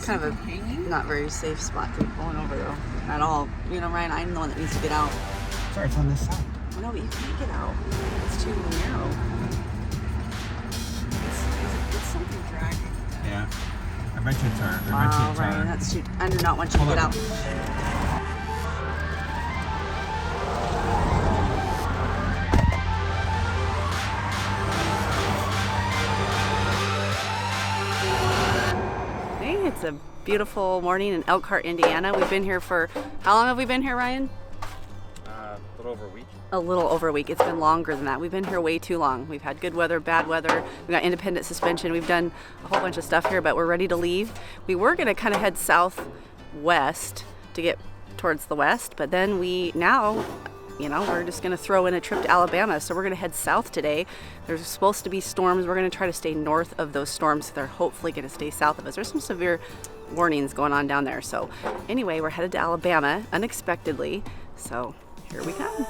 kind of a not very safe spot to be pulling over though. At all. You know, Ryan, I'm the one that needs to get out. Sorry, it's on this side. Oh, no, but you can't get out. It's too narrow. It's something dragging. Yeah. I bet you it's hard. Oh, Ryan, that's too... I do not want you to get out. It's a beautiful morning in Elkhart, Indiana. We've been here for, how long have we been here, Ryan? A little over a week. A little over a week. It's been longer than that. We've been here way too long. We've had good weather, bad weather. We've got independent suspension. We've done a whole bunch of stuff here, but we're ready to leave. We were going to kind of head southwest to get towards the west, but then we're just going to throw in a trip to Alabama. So we're going to head south today. There's supposed to be storms. We're going to try to stay north of those storms. They're hopefully going to stay south of us. There's some severe warnings going on down there. So anyway, we're headed to Alabama unexpectedly. So here we come.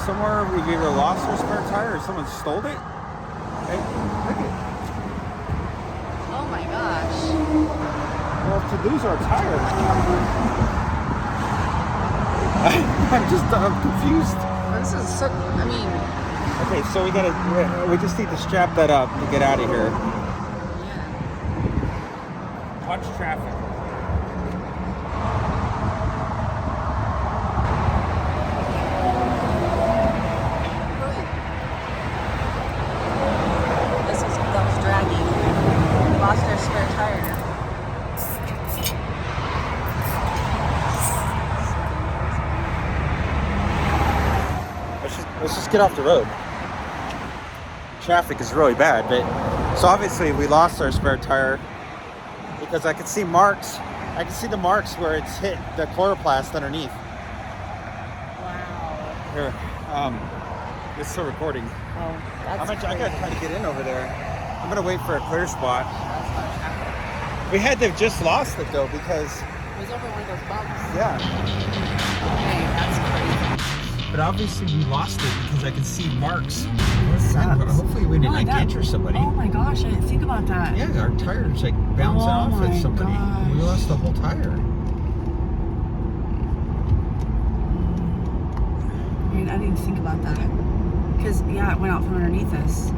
Somewhere we've either lost our spare tire or someone stole it. Hey, look at it. Oh my gosh. Well, to lose our tire. I'm confused. This is so, Okay, so we just need to strap that up to get out of here. Yeah. Watch traffic. That was dragging. We lost our spare tire. Let's just get off the road. Traffic is really bad, but so obviously we lost our spare tire because I could see marks. I can see the marks where it's hit the chloroplast underneath. Wow. Here, it's still recording. Oh, that's I gotta try to get in over there. I'm gonna wait for a clear spot. We had to have just lost it though because it was over one of those bumps. Yeah. Okay, that's crazy. But obviously we lost it because I can see marks. Sucks. Hopefully we didn't injure somebody. Oh my gosh, I didn't think about that. Yeah, our tire's like bouncing off at somebody. Gosh. We lost the whole tire. I didn't think about that. Because, yeah, it went out from underneath us.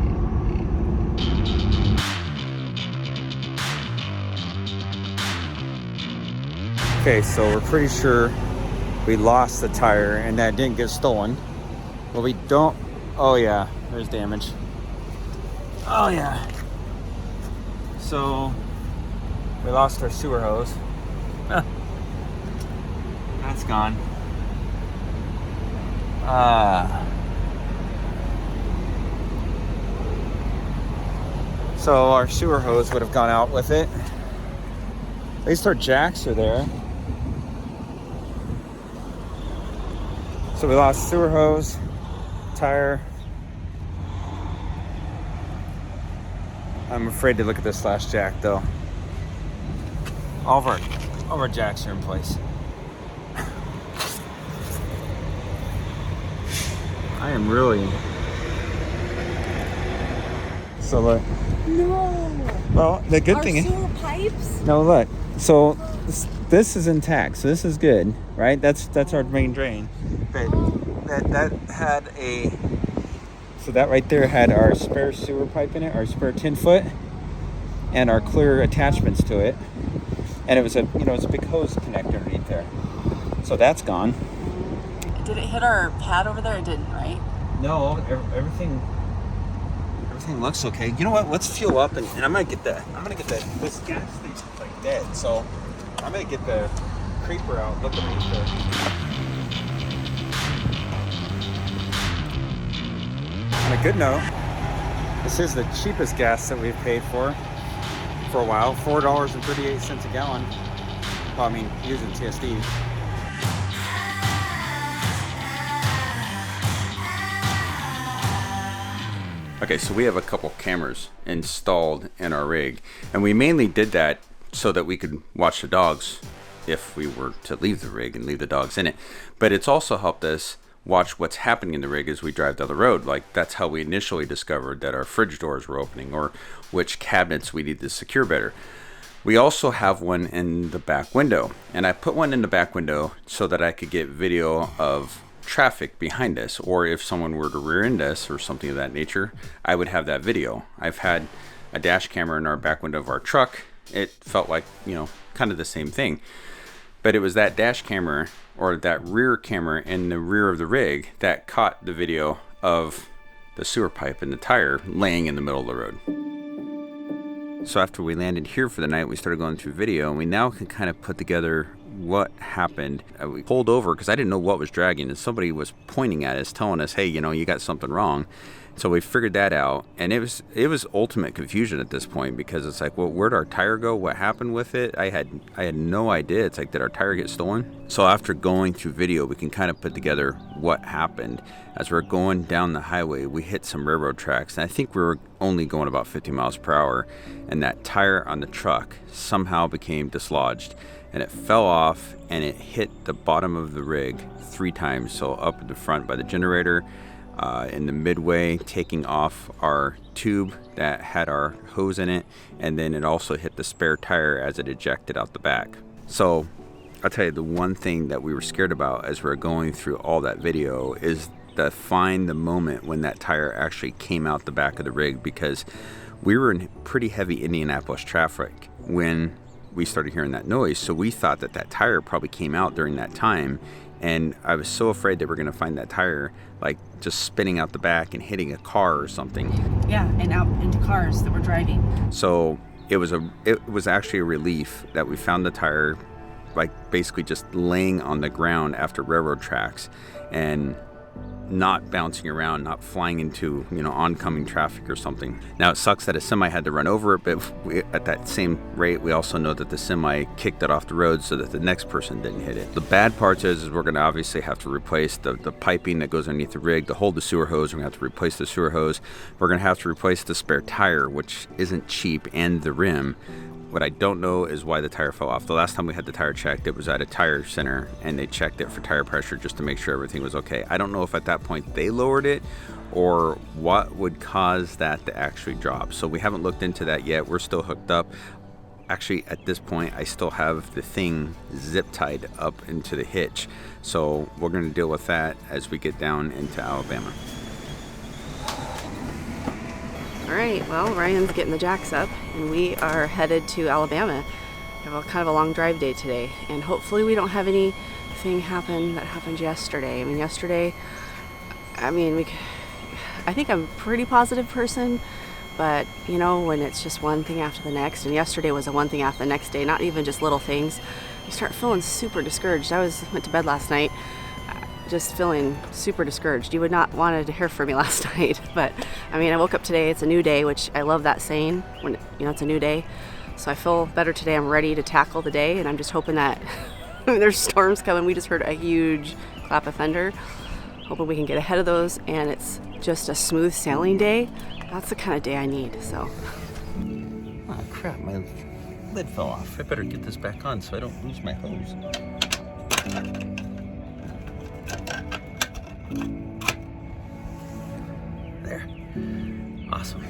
Okay, so we're pretty sure we lost the tire and that didn't get stolen. But we don't. Oh yeah, there's damage. Oh yeah. So we lost our sewer hose. That's gone. So our sewer hose would have gone out with it. At least our jacks are there. So we lost sewer hose, tire. I'm afraid to look at this last jack though. All of our jacks are in place. I am really. So look. No. Well, the good thing is. Sewer pipes? No, look. So this is intact. So this is good, right? That's our main drain. But that had a. So that right there had our spare sewer pipe in it, our spare 10-foot, and our clear attachments to it. And it was a big hose connector underneath there. So that's gone. Did it hit our pad over there? It didn't, right? No, everything looks okay. You know what? Let's fuel up, and I'm gonna get that. This gas thing's like dead, so I'm gonna get the creeper out. Look underneath it. On a good note, this is the cheapest gas that we've paid for a while. $4.38 a gallon. Well, I mean, using TSD. Okay, so we have a couple cameras installed in our rig, and we mainly did that so that we could watch the dogs if we were to leave the rig and leave the dogs in it. But it's also helped us watch what's happening in the rig as we drive down the road. Like, that's how we initially discovered that our fridge doors were opening, or which cabinets we need to secure better. We also have one in the back window, and I put one in the back window so that I could get video of traffic behind us, or if someone were to rear end us or something of that nature, I would have that video. I've had a dash camera in our back window of our truck. It felt like, you know, kind of the same thing, but it was that dash camera or that rear camera in the rear of the rig that caught the video of the sewer pipe and the tire laying in the middle of the road. So after we landed here for the night, we started going through video, and we now can kind of put together what happened. We pulled over because I didn't know what was dragging, and somebody was pointing at us, telling us, hey, you know, you got something wrong. So we figured that out, and it was ultimate confusion at this point, because it's like, well, where'd our tire go? What happened with it? I had no idea. It's like, did our tire get stolen? So after going through video, we can kind of put together what happened. As we're going down the highway, we hit some railroad tracks, and I think we were only going about 50 miles per hour, and that tire on the truck somehow became dislodged, and it fell off, and it hit the bottom of the rig 3 times. So up at the front by the generator, in the midway, taking off our tube that had our hose in it, and then it also hit the spare tire as it ejected out the back. So I'll tell you, the one thing that we were scared about as we were going through all that video is to find the moment when that tire actually came out the back of the rig, because we were in pretty heavy Indianapolis traffic when we started hearing that noise. So we thought that that tire probably came out during that time, and I was so afraid that we're going to find that tire like just spinning out the back and hitting a car or something. Yeah, and out into cars that were driving. So it was actually a relief that we found the tire like basically just laying on the ground after railroad tracks, and not bouncing around, not flying into, you know, oncoming traffic or something. Now it sucks that a semi had to run over it, but at that same rate, we also know that the semi kicked it off the road so that the next person didn't hit it. The bad part is we're going to obviously have to replace the piping that goes underneath the rig to hold the sewer hose. We're going to have to replace the sewer hose. We're going to have to replace the spare tire, which isn't cheap, and the rim. What I don't know is why the tire fell off. The last time we had the tire checked, it was at a tire center, and they checked it for tire pressure just to make sure everything was okay. I don't know if at that point they lowered it or what would cause that to actually drop. So we haven't looked into that yet. We're still hooked up. Actually, at this point, I still have the thing zip tied up into the hitch. So we're going to deal with that as we get down into Alabama. All right, well, Ryan's getting the jacks up, and we are headed to Alabama. We have kind of a long drive day today, and hopefully we don't have anything happen that happened yesterday. I think I'm a pretty positive person, but you know, when it's just one thing after the next, and yesterday was a one thing after the next day, not even just little things, you start feeling super discouraged. I went to bed last night just feeling super discouraged. You would not want to hear from me last night, but I mean, I woke up today, it's a new day, which I love that saying, when, you know, it's a new day. So I feel better today. I'm ready to tackle the day, and I'm just hoping that there's storms coming. We just heard a huge clap of thunder. Hoping we can get ahead of those, and it's just a smooth sailing day. That's the kind of day I need, so. Oh crap, my lid fell off. I better get this back on so I don't lose my hose. There. Awesome.